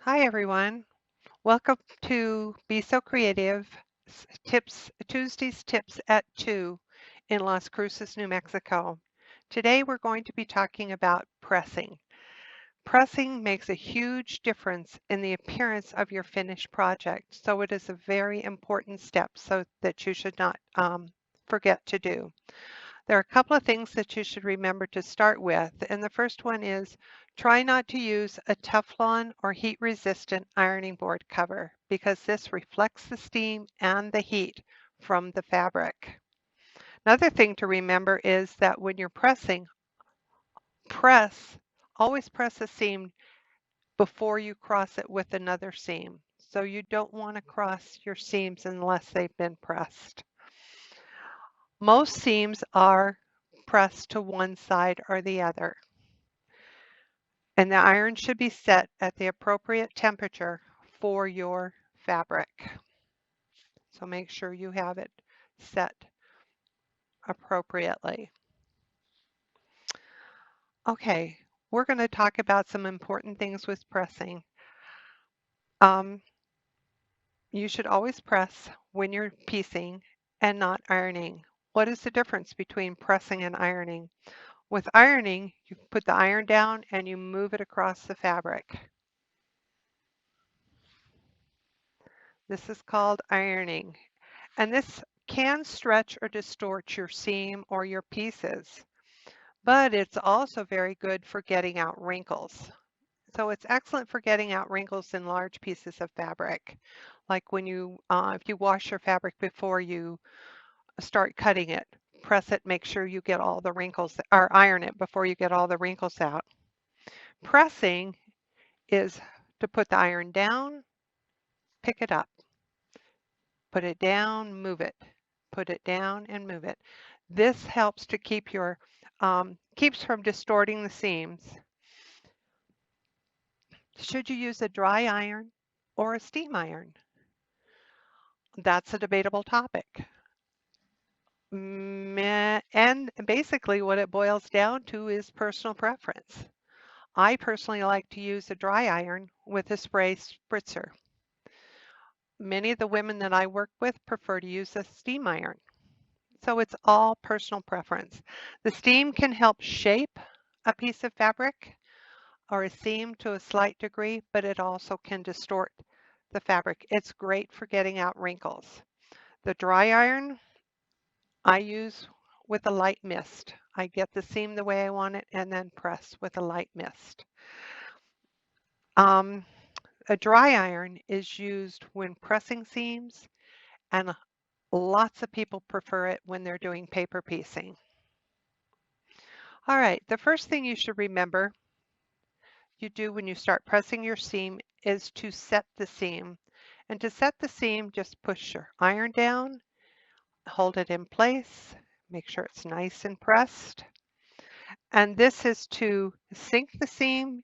Hi everyone. Welcome to Be So Creative Tuesday's Tips at 2 in Las Cruces, New Mexico. Today we're going to be talking about pressing. Pressing makes a huge difference in the appearance of your finished project, so it is a very important step so that you should not forget to do. There are a couple of things that you should remember to start with, and the first one is try not to use a Teflon or heat-resistant ironing board cover because this reflects the steam and the heat from the fabric. Another thing to remember is that when you're pressing, press, always press a seam before you cross it with another seam. So you don't want to cross your seams unless they've been pressed. Most seams are pressed to one side or the other. And the iron should be set at the appropriate temperature for your fabric. So make sure you have it set appropriately. Okay, we're going to talk about some important things with pressing. Um, you should always press when you're piecing and not ironing. What is the difference between pressing and ironing? With ironing, you put the iron down and you move it across the fabric. This is called ironing. And this can stretch or distort your seam or your pieces, but it's also very good for getting out wrinkles. So it's excellent for getting out wrinkles in large pieces of fabric. Like when if you wash your fabric before you start cutting it, press it, make sure you get all the wrinkles, or iron it before you get all the wrinkles out. Pressing is to put the iron down, pick it up, put it down, move it, put it down and move it. This helps to keep keeps from distorting the seams. Should you use a dry iron or a steam iron? That's a debatable topic. And basically what it boils down to is personal preference. I personally like to use a dry iron with a spray spritzer. Many of the women that I work with prefer to use a steam iron. So it's all personal preference. The steam can help shape a piece of fabric or a seam to a slight degree, but it also can distort the fabric. It's great for getting out wrinkles. The dry iron I use with a light mist. I get the seam the way I want it and then press with a light mist. Um, a dry iron is used when pressing seams, and lots of people prefer it when they're doing paper piecing. All right, the first thing you should remember you do when you start pressing your seam is to set the seam. And to set the seam, just push your iron down, hold it in place, make sure it's nice and pressed. And this is to sink the seam,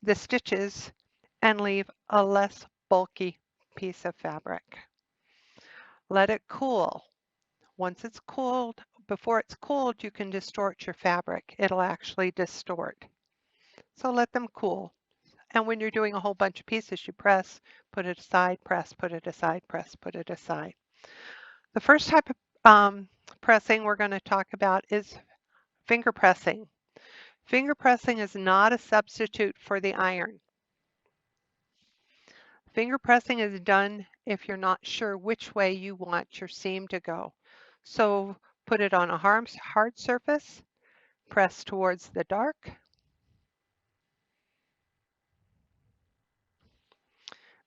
the stitches, and leave a less bulky piece of fabric. Let it cool. Once it's cooled, before it's cooled, you can distort your fabric. It'll actually distort. So let them cool. And when you're doing a whole bunch of pieces, you press, put it aside, press, put it aside, press, put it aside. The first type of pressing we're going to talk about is finger pressing. Finger pressing is not a substitute for the iron. Finger pressing is done if you're not sure which way you want your seam to go. So put it on a hard surface, press towards the dark.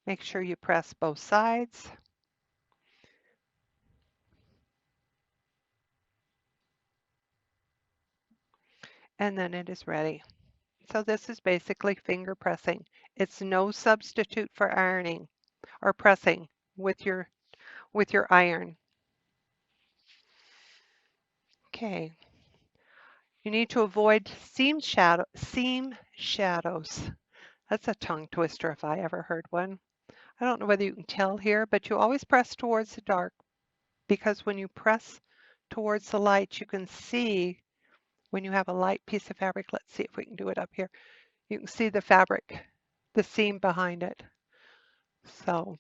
Make sure you press both sides. And then it is ready. So this is basically finger pressing. It's no substitute for ironing or pressing with your iron. Okay. You need to avoid seam shadows. That's a tongue twister if I ever heard one. I don't know whether you can tell here, but you always press towards the dark because when you press towards the light, you can see when you have a light piece of fabric. Let's see if we can do it up here. You can see the fabric, the seam behind it. So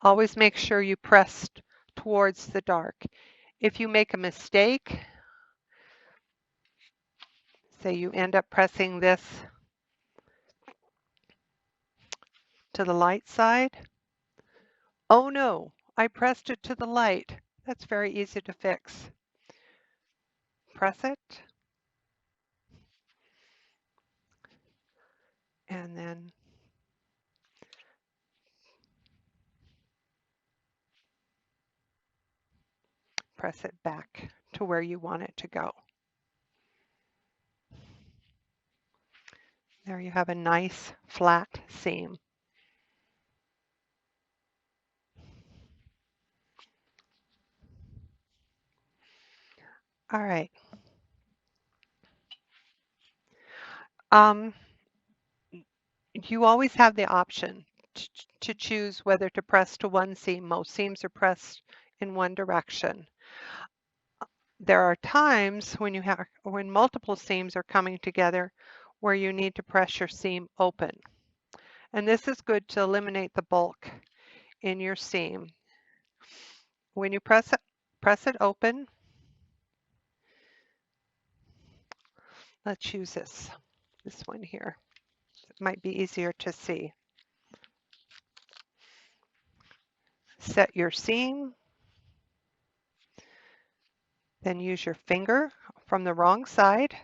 always make sure you press towards the dark. If you make a mistake, say you end up pressing this to the light side. Oh no, I pressed it to the light. That's very easy to fix. Press it, and then press it back to where you want it to go. There you have a nice flat seam. All right. You always have the option to choose whether to press to one seam. Most seams are pressed in one direction. There are times when multiple seams are coming together where you need to press your seam open. And this is good to eliminate the bulk in your seam. When you press it open, let's use this one here. It might be easier to see. Set your seam, then use your finger from the wrong side.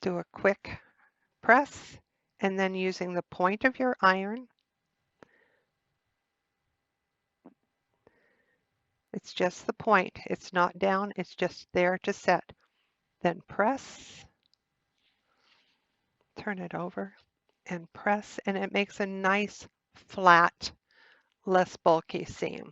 Do a quick press, and then using the point of your iron, it's just the point. It's not down, it's just there to set. Then press, turn it over, and press, and it makes a nice, flat, less bulky seam.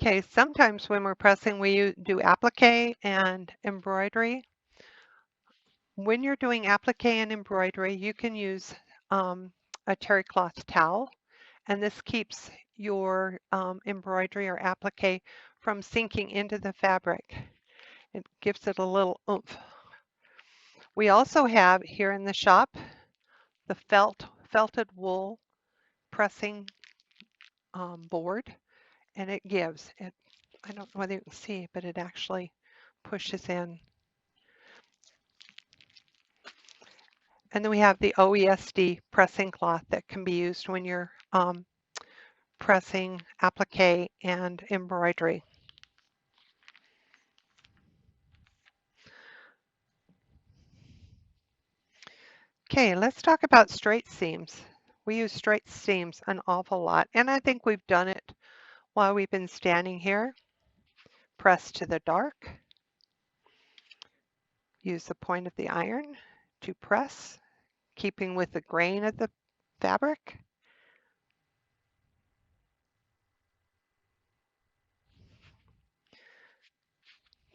Okay, sometimes when we're pressing, we do applique and embroidery. When you're doing applique and embroidery, you can use a terry cloth towel, and this keeps your embroidery or applique from sinking into the fabric. It gives it a little oomph. We also have here in the shop the felted wool pressing board, and it gives it. I don't know whether you can see, but it actually pushes in. And then we have the OESD pressing cloth that can be used when you're pressing applique and embroidery. Okay, let's talk about straight seams. We use straight seams an awful lot, and I think we've done it while we've been standing here. Press to the dark. Use the point of the iron to press, keeping with the grain of the fabric.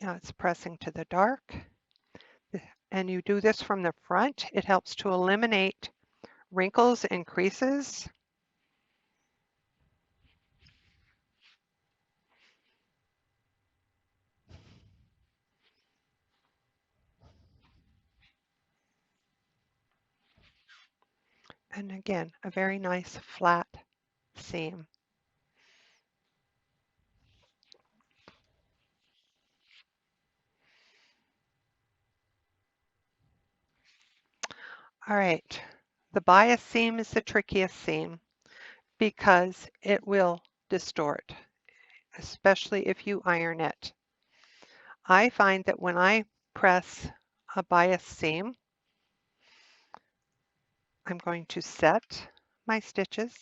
Now it's pressing to the dark. And you do this from the front. It helps to eliminate wrinkles and creases. And again, a very nice flat seam. All right, the bias seam is the trickiest seam because it will distort, especially if you iron it. I find that when I press a bias seam, I'm going to set my stitches,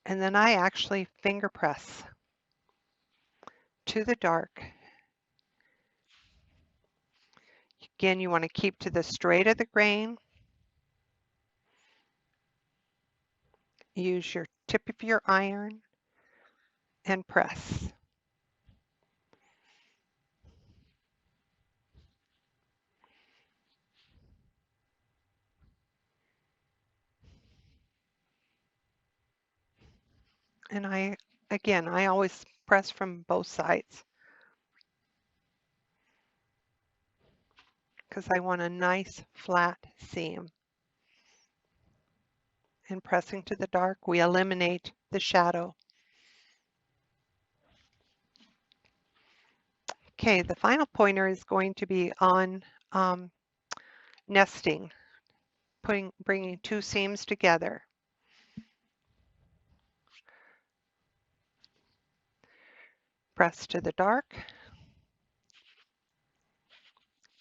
and then I actually finger press to the dark. Again, you want to keep to the straight of the grain. Use your tip of your iron and press. And again, I always press from both sides because I want a nice flat seam. And pressing to the dark, we eliminate the shadow. Okay, the final pointer is going to be on nesting, bringing two seams together. Press to the dark.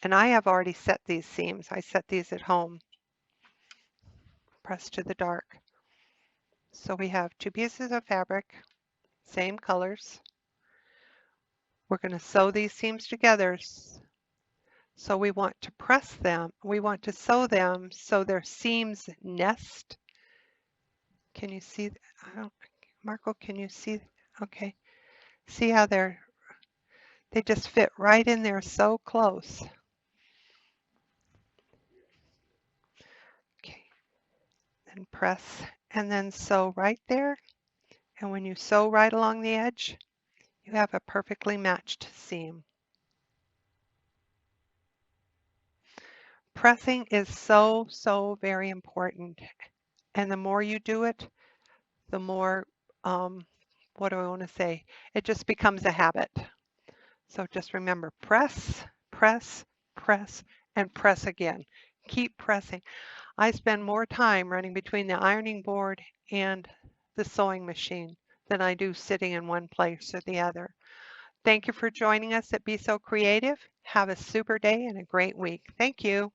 And I have already set these seams. I set these at home. Press to the dark. So we have two pieces of fabric, same colors. We're going to sew these seams together. So we want to press them. We want to sew them so their seams nest. Can you see? Marco, can you see? Okay. See how they just fit right in there so close. Okay. And press and then sew right there. And when you sew right along the edge, you have a perfectly matched seam. Pressing is so, so very important. And the more you do it, the more, what do I want to say? It just becomes a habit. So just remember, press, press, press, and press again. Keep pressing. I spend more time running between the ironing board and the sewing machine than I do sitting in one place or the other. Thank you for joining us at Be So Creative. Have a super day and a great week. Thank you.